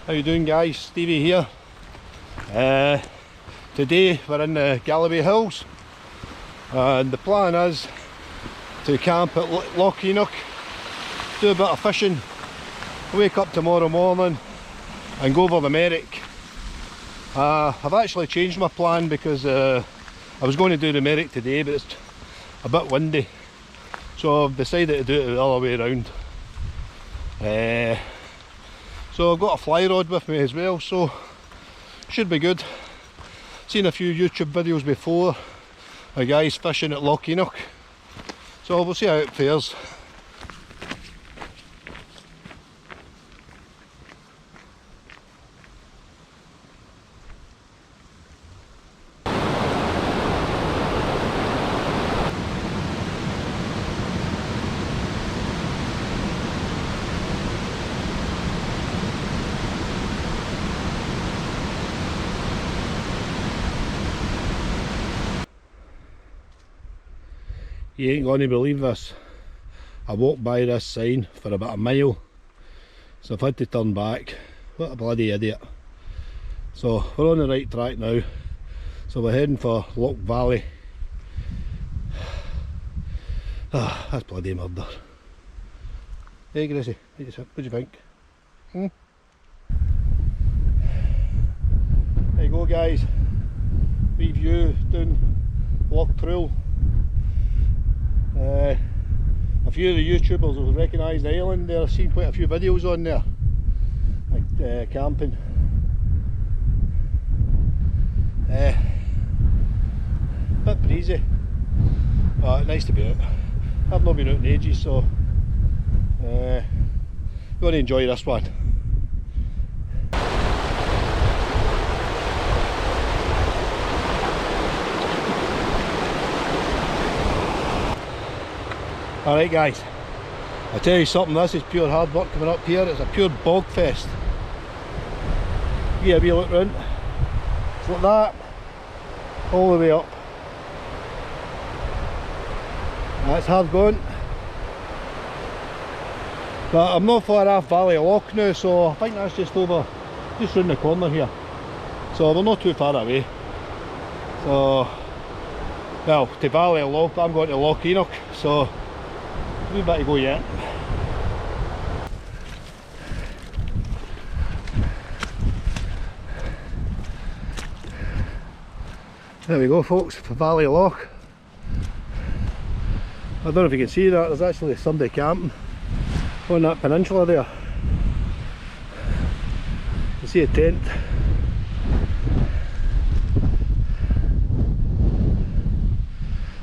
How you doing, guys? Stevie here. Today we're in the Galloway Hills and the plan is to camp at Loch Eanoch, do a bit of fishing, wake up tomorrow morning and go over the Merrick. I've actually changed my plan because I was going to do the Merrick today, but it's a bit windy, so I've decided to do it the other way around. So I've got a fly rod with me as well, so should be good. Seen a few YouTube videos before of guys fishing at Loch Eanoch, so we'll see how it fares. You ain't going to believe this. I walked by this sign for about a mile, so I've had to turn back. What a bloody idiot. So we're on the right track now, so we're heading for Loch Valley. Ah, that's bloody murder. Hey Gracie, what do you think? There you go, guys. Wee view down Loch Trail. A few of the YouTubers will recognise the island there. I've seen quite a few videos on there, like camping. Bit breezy, but nice to be out. I've not been out in ages, so going to enjoy this one. Alright guys, I'll tell you something, this is pure hard work coming up here. It's a pure bog fest. Give a wee look round. It's like that, all the way up. That's hard going. But I'm not far off Valley of Loch now, so I think that's just round the corner here. So we're not too far away. So, well, to Valley of Loch, I'm going to Loch Eanoch, so a wee bit to go yet. There we go, folks, for Valley of Loch. I don't know if you can see that, there's actually somebody camping on that peninsula there. You can see a tent.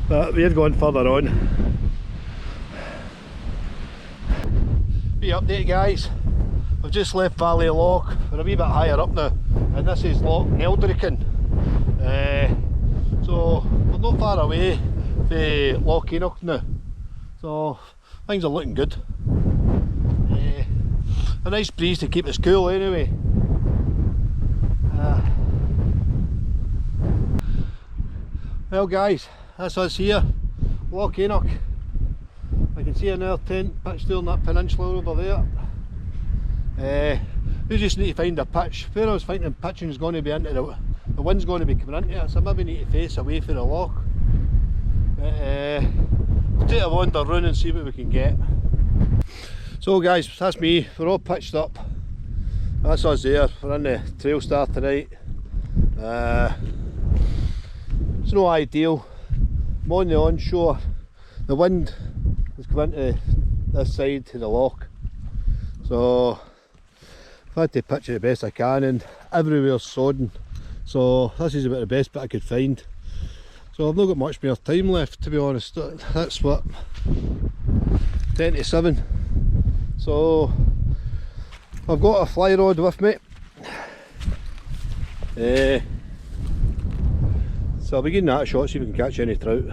But we're going further on. Wee update, guys, we've just left Valley of Loch, we're a wee bit higher up now, and this is Loch Eanoch. So we're not far away from Loch Eanoch now, so things are looking good. A nice breeze to keep us cool anyway. Well guys, that's us here, Loch Eanoch. I can see another tent pitched on that peninsula over there. We just need to find a pitch. Where I was thinking pitching is going to be into the wind's going to be coming into it, so maybe need to face away from the loch. We'll take a wander around and see what we can get. So guys, that's me, we're all pitched up. That's us there, we're in the Trailstar tonight. It's no ideal. I'm on the onshore. The wind has come into this side to the loch, so I've had to pitch it the best I can, and everywhere's sodden, so this is about the best bit I could find. So I've not got much more time left, to be honest. That's what, 10 to 7. So I've got a fly rod with me, so I'll be getting that shot, see if we can catch any trout.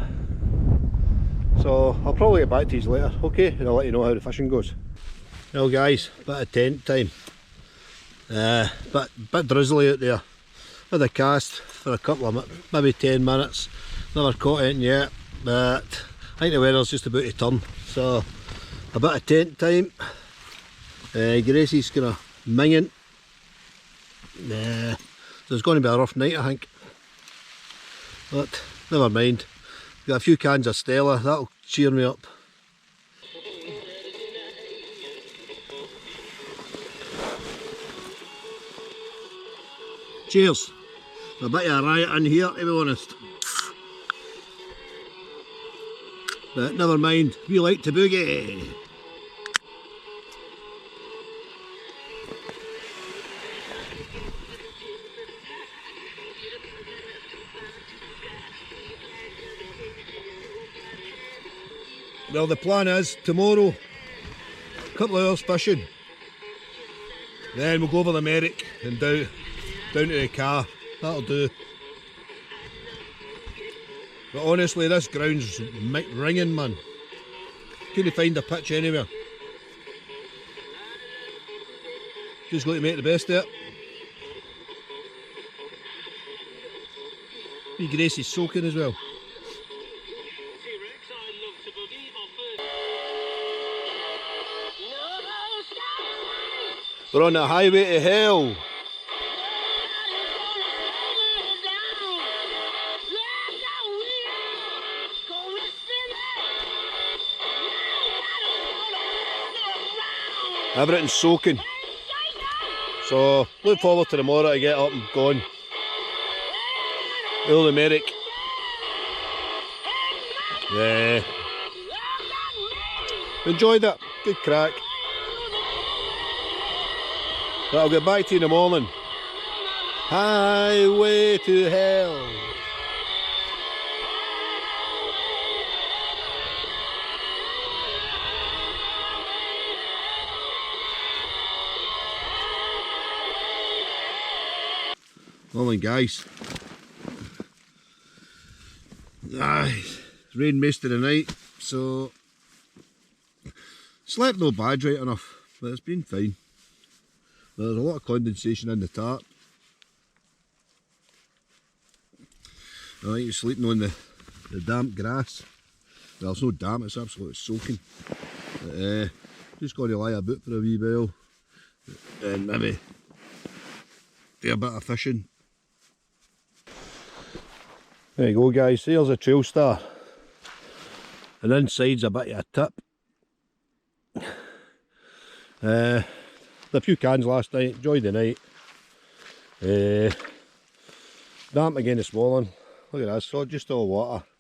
So I'll probably get back to you later, okay, and I'll let you know how the fishing goes. Well guys, bit of tent time. Bit drizzly out there. Had a cast for a couple of maybe 10 minutes. Never caught anything yet, but I think the weather's just about to turn. So a bit of tent time. Gracie's kind of minging. Nah, so it's going to be a rough night, I think. But never mind. Got a few cans of Stella, that'll cheer me up. Cheers. A bit of a riot in here, to be honest. But never mind, we like to boogie. Well, the plan is tomorrow, a couple of hours fishing. Then we'll go over the Merrick and down to the car. That'll do. But honestly, this ground's ringing, man. Couldn't find a pitch anywhere. Just got to make the best of it. Wee Gracie's soaking as well. We're on the highway to hell. Everything's soaking. So look forward to tomorrow to get up and going. Oh, the Merrick. Yeah. Enjoyed it. Good crack. But I'll get back to you in the morning. Highway to hell. Morning, guys. It's rained most of the night, so slept no bad right enough, but it's been fine. There's a lot of condensation in the tarp. I think you're sleeping on the damp grass. Well, it's no damp, it's absolutely soaking. But, just got to lie about for a wee while and maybe do a bit of fishing. There you go, guys, there's a Trailstar, and inside's a bit of a tip. A few cans last night, enjoyed the night. Damp again this morning. Look at this, so just all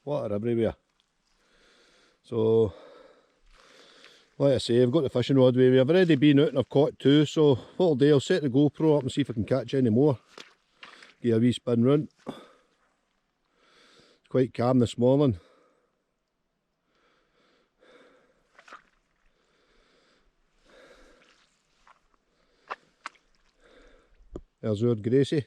water everywhere. So, like I say, I've got the fishing rod with me. I've already been out and I've caught two, so what I'll do, I'll set the GoPro up and see if I can catch any more. Give a wee spin round. Quite calm this morning. There's our Gracie.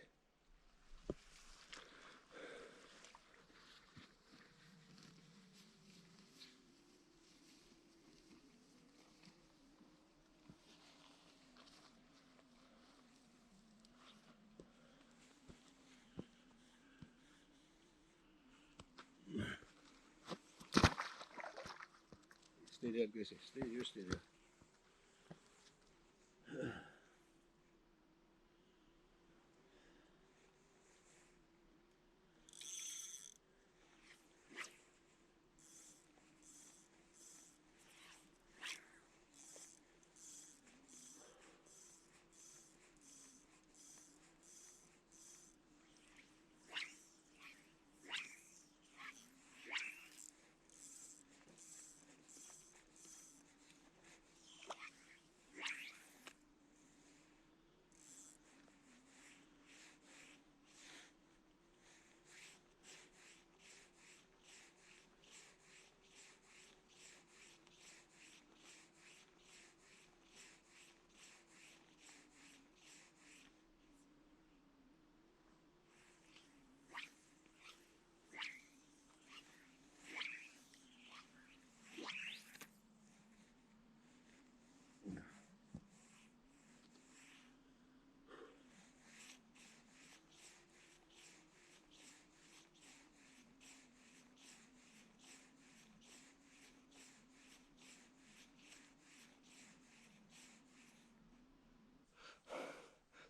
Stay there, Gracie. You stay there.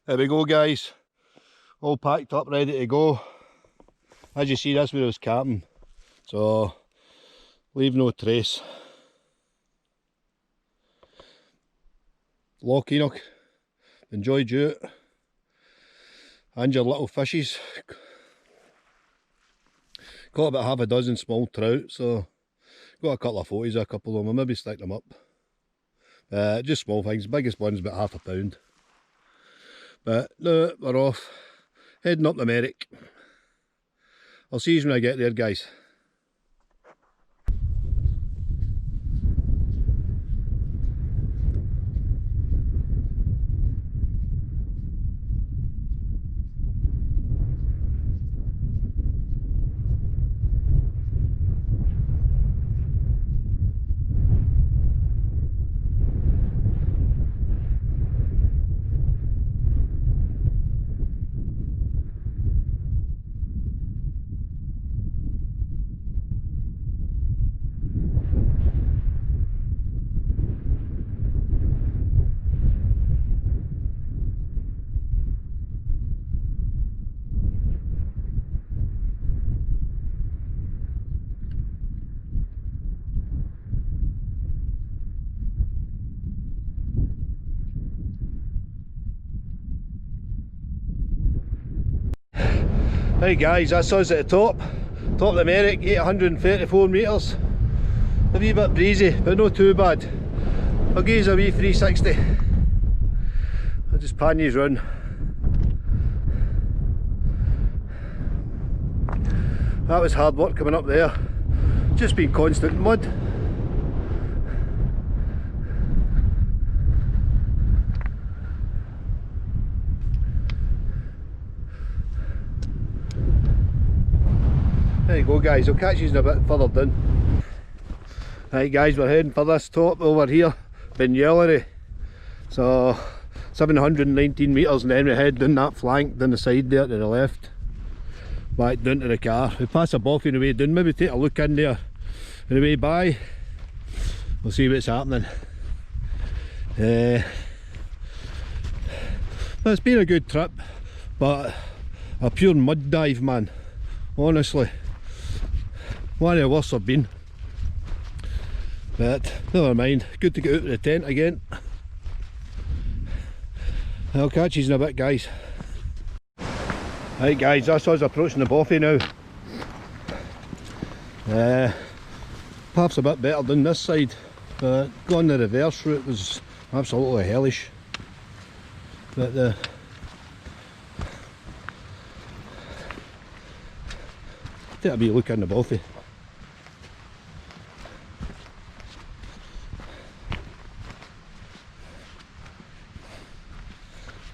There we go, guys. all packed up, ready to go. As you see, that's where I was camping, so leave no trace. Loch Eanoch, enjoyed you and your little fishes. Caught about half a dozen small trout, so got a couple of photos of a couple of them. I'll maybe stick them up. Just small things, biggest one's about half a pound. But no, we're off, heading up to Merrick. I'll see you when I get there, guys. Right guys, that's us at the top of the Merrick, 834 metres. A wee bit breezy, but not too bad. I'll give you a wee 360. I'll just pan you round. That was hard work coming up there. Just been constant mud. There you go guys, I'll catch you a bit further down. Right guys, we're heading for this top over here, Galloway. So 719 metres, and then we head down that flank down the side there to the left. Back down to the car. We pass a boggy on the way down, maybe take a look in there on the way by. We'll see what's happening. But it's been a good trip, but a pure mud dive, man, honestly. One of the worst I've been, but never mind, good to get out of the tent again. I'll catch you in a bit guys. Right guys, that's us approaching the bothy now. Perhaps a bit better than this side, but going the reverse route was absolutely hellish. But take a wee look in the bothy.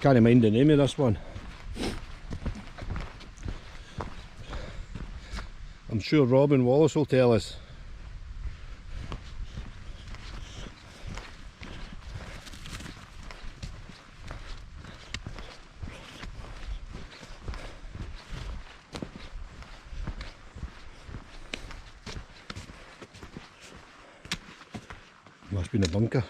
Can't mind the name of this one. I'm sure Robin Wallace will tell us. Must be in a bunker.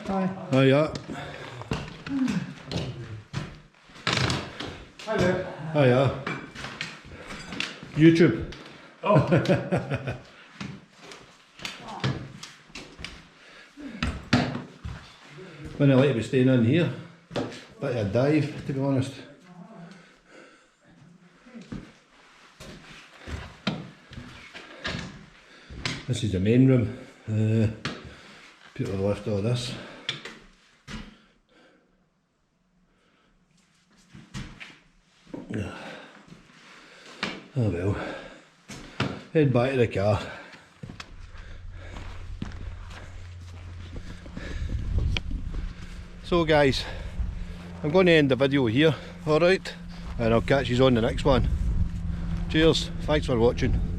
Hi. Oh yeah. Hi there. Oh yeah. YouTube. Oh. When I like to be staying in here, bit of a dive to be honest. This is the main room. People have left all this. Oh well. Head back to the car. So guys, I'm going to end the video here, alright? And I'll catch you on the next one. Cheers, thanks for watching.